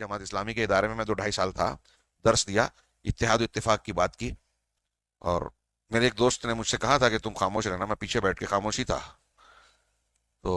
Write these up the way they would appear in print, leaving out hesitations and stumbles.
جماعت اسلامی کے ادارے میں 2 ڈھائی سال تھا، درس دیا، اتحاد و اتفاق کی بات کی. اور میرے ایک دوست نے مجھ سے کہا تھا کہ تم خاموش رہنا، میں پیچھے بیٹھ کے خاموش ہی تھا. تو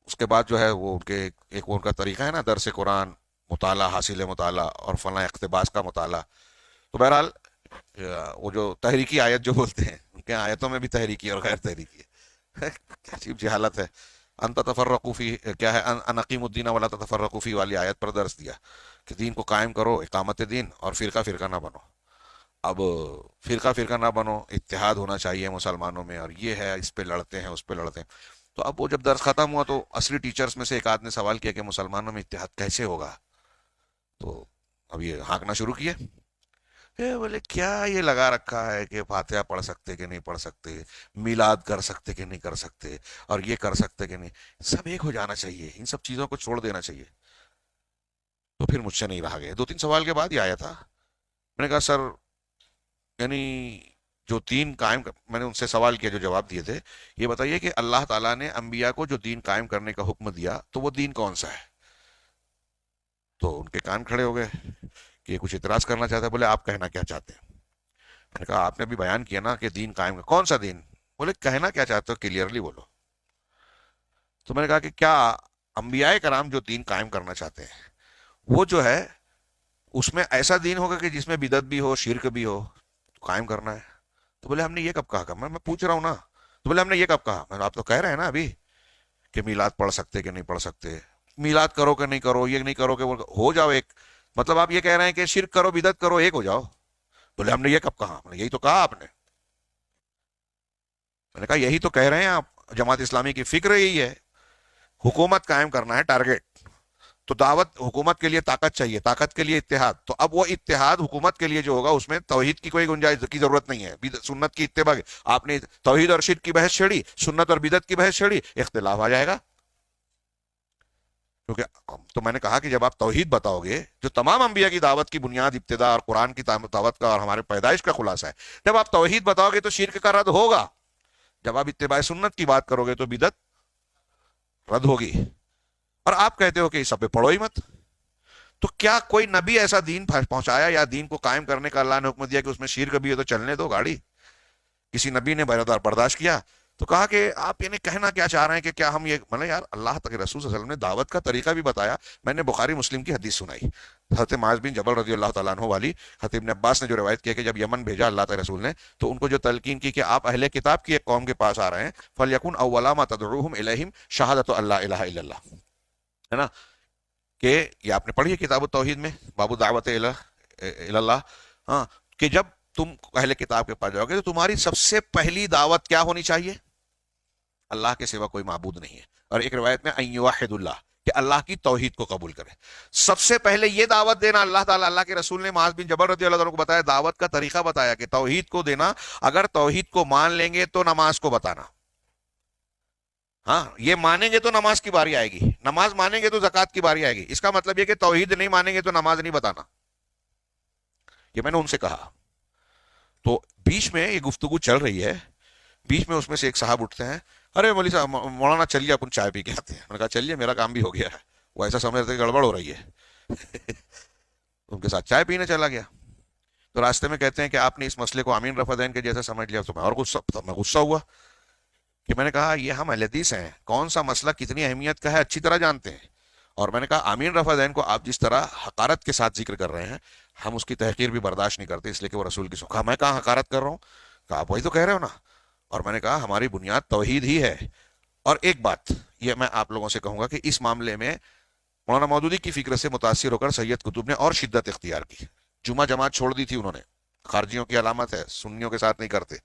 اس کے بعد جو ہے وہ ان کے ایک وہ ان کا طریقہ ہے نا، درس قرآن، مطالعہ، حاصل مطالعہ اور فلاں اقتباس کا مطالعہ. تو بہرحال وہ جو تحریکی آیت جو بولتے ہیں، ان کے آیتوں میں بھی تحریکی اور غیر تحریکی ہے. کیا عجیب جہالت ہے. انت تفرقوا فی، کیا ہے، ان اقیموا الدین ولا تتفرقوا فی والی آیت پر درس دیا کہ دین کو قائم کرو، اقامت دین، اور فرقہ فرقہ نہ بنو. اب فرقہ فرقہ نہ بنو، اتحاد ہونا چاہیے مسلمانوں میں، اور یہ ہے اس پہ لڑتے ہیں اس پہ لڑتے ہیں. تو اب وہ جب درس ختم ہوا تو اصلی ٹیچرز میں سے ایک آدمی نے سوال کیا کہ مسلمانوں میں اتحاد کیسے ہوگا. تو اب یہ ہانکنا شروع کیا. بولے کیا یہ لگا رکھا ہے کہ فاتحہ پڑھ سکتے کہ نہیں پڑھ سکتے، میلاد کر سکتے کہ نہیں کر سکتے، اور یہ کر سکتے کہ نہیں. سب ایک ہو جانا چاہیے، ان سب چیزوں کو چھوڑ دینا چاہیے. تو پھر مجھ سے نہیں رہا گیا. 2 3 سوال کے بعد ہی آیا تھا. میں نے کہا سر، یعنی جو دین قائم میں نے ان سے سوال کیا جو جواب دیے تھے، یہ بتائیے کہ اللہ تعالیٰ نے انبیاء کو جو دین قائم کرنے کا حکم دیا تو وہ دین کون سا ہے. تو ان کے کان کھڑے ہو گئے کہ یہ کچھ اعتراض کرنا چاہتا ہے. بولے آپ کہنا کیا چاہتے ہیں. میں نے کہا آپ نے ابھی بیان کیا نا کہ دین قائم کون سا دین. بولے کہنا کیا چاہتے ہو، کلیئرلی بولو. تو میں نے کہا کہ کیا انبیاء کرام جو دین قائم کرنا چاہتے ہیں وہ جو ہے اس میں ایسا دین ہوگا کہ جس میں بدعت بھی ہو، شرک بھی ہو، تو قائم کرنا ہے. تو بولے ہم نے یہ کب کہا. میں پوچھ رہا ہوں نا. تو بولے ہم نے یہ کب کہا. میں نے آپ تو کہہ رہے ہیں نا ابھی کہ میلاد پڑھ سکتے کہ نہیں پڑھ سکتے، میلاد کرو کہ نہیں کرو، یہ نہیں کرو کہ ہو جاؤ ایک. مطلب آپ یہ کہہ رہے ہیں کہ شرک کرو، بدعت کرو، ایک ہو جاؤ. بولے ہم نے یہ کب کہا. میں نے یہی تو کہا آپ نے. میں نے کہا یہی تو کہہ رہے ہیں آپ. جماعت اسلامی کی فکر یہی ہے، حکومت قائم کرنا ہے ٹارگیٹ. تو دعوت حکومت کے لیے طاقت چاہیے، طاقت کے لیے اتحاد. تو اب وہ اتحاد حکومت کے لیے جو ہوگا اس میں توحید کی کوئی گنجائش کی ضرورت نہیں ہے، سنت کی اتباع. آپ نے توحید اور شرک کی بحث چھیڑی، سنت اور بدعت کی بحث چھیڑی، اختلاف آ جائے گا. کیونکہ تو میں نے کہا کہ جب آپ توحید بتاؤ گے جو تمام انبیاء کی دعوت کی بنیاد، ابتدا اور قرآن کی دعوت کا اور ہمارے پیدائش کا خلاصہ ہے، جب آپ توحید بتاؤ گے تو شرک کا رد ہوگا. جب آپ اتباع سنت کی بات کرو گے تو بدعت رد ہوگی. اور آپ کہتے ہو کہ اس سب پہ پڑھو ہی مت. تو کیا کوئی نبی ایسا دین پہنچایا یا دین کو قائم کرنے کا اللہ نے حکم دیا کہ اس میں شرک بھی ہو تو چلنے دو گاڑی. کسی نبی نے برداشت کیا. تو کہا کہ آپ یعنی کہنا کیا چاہ رہے ہیں کہ کیا ہم یہ، مطلب یار اللہ تک رسول صلی اللہ علیہ وسلم نے دعوت کا طریقہ بھی بتایا. میں نے بخاری مسلم کی حدیث سنائی، حضرت معاذ بن جبل رضی اللہ تعالیٰ عنہ والی. حضرت ابن عباس نے جو روایت کیا کہ جب یمن بھیجا اللہ تعالی رسول نے تو ان کو جو تلقین کی کہ آپ اہل کتاب کی ایک قوم کے پاس آ رہے ہیں، فلیکن اولا ما تدعوہم الیہم شہادۃ اللہ الہ الا اللہ، ہے نا. کہ یہ آپ نے پڑھی ہے کتاب التوحید میں، باب دعوت اللہ. ہاں، کہ جب تم اہل کتاب کے پاس جاؤ گے تو تمہاری سب سے پہلی دعوت کیا ہونی چاہیے؟ اللہ کے سوا کوئی معبود نہیں ہے. اور ایک روایت میں ان یوحد اللہ، کہ اللہ کی توحید کو قبول کرے. سب سے پہلے یہ دعوت دینا اللہ تعالیٰ، اللہ کے رسول نے معاذ بن جبل رضی اللہ عنہ کو بتایا، دعوت کا طریقہ بتایا کہ توحید کو دینا. اگر توحید کو مان لیں گے تو نماز کو بتانا. ہاں، یہ مانیں گے تو نماز کی باری آئے گی، نماز مانیں گے تو زکوٰۃ کی باری آئے گی. اس کا مطلب یہ کہ توحید نہیں مانیں گے تو نماز نہیں بتانا. یہ میں نے ان سے کہا. تو بیچ میں یہ گفتگو چل رہی ہے، بیچ میں اس میں سے ایک صاحب اٹھتے ہیں، ارے مولوی صاحب، مولانا چلیے اپن چائے پی کے آتے ہیں. میں نے کہا چلیے، میرا کام بھی ہو گیا ہے. وہ ایسا سمجھ رہے تھے کہ گڑبڑ ہو رہی ہے. ان کے ساتھ چائے پینے چلا گیا. تو راستے میں کہتے ہیں کہ آپ نے اس مسئلے کو امین رفع دین کے جیسا سمجھ لیا. تو میں اور غصہ ہوا کہ میں نے کہا یہ ہم اہل حدیث ہیں، کون سا مسئلہ کتنی اہمیت کا ہے اچھی طرح جانتے ہیں. اور میں نے کہا امین رفع دین کو آپ جس طرح حقارت کے ساتھ ذکر کر رہے ہیں، ہم اس کی تحقیر بھی برداشت نہیں کرتے، اس لیے کہ وہ رسول کی کہا میں کہاں حقارت کر رہا ہوں. کہا آپ وہی تو کہہ رہے ہو نا. اور میں نے کہا ہماری بنیاد توحید ہی ہے. اور ایک بات یہ میں آپ لوگوں سے کہوں گا کہ اس معاملے میں مولانا مودودی کی فکر سے متاثر ہو کر سید قطب نے اور شدت اختیار کی. جمعہ جماعت چھوڑ دی تھی انہوں نے، خارجیوں کی علامت ہے، سنیوں کے ساتھ نہیں کرتے.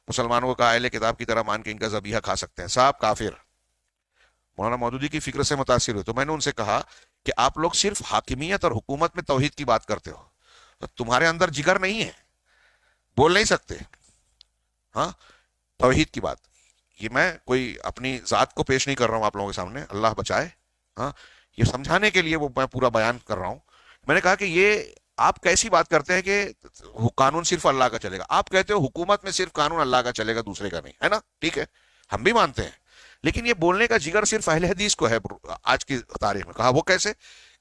مسلمانوں کو کہا اہل کتاب کی طرح مان کے ان کا ذبیحہ کھا سکتے ہیں، صاحب کافر. مولانا مودودی کی فکر سے متاثر ہوئے. تو میں نے ان سے کہا کہ آپ لوگ صرف حاکمیت اور حکومت میں توحید کی بات کرتے ہو، تمہارے اندر جگر نہیں ہے، بول نہیں سکتے. ہاں، توحید کی بات، یہ میں کوئی اپنی ذات کو پیش نہیں کر رہا ہوں آپ لوگوں کے سامنے، اللہ بچائے. ہاں، یہ سمجھانے کے لیے وہ میں پورا بیان کر رہا ہوں. میں نے کہا کہ یہ آپ کیسی بات کرتے ہیں کہ قانون صرف اللہ کا چلے گا. آپ کہتے ہو حکومت میں صرف قانون اللہ کا چلے گا، دوسرے کا نہیں، ہے نا. ٹھیک ہے، ہم بھی مانتے ہیں، لیکن یہ بولنے کا جگر صرف اہل حدیث کو ہے آج کی تاریخ میں. کہا وہ کیسے؟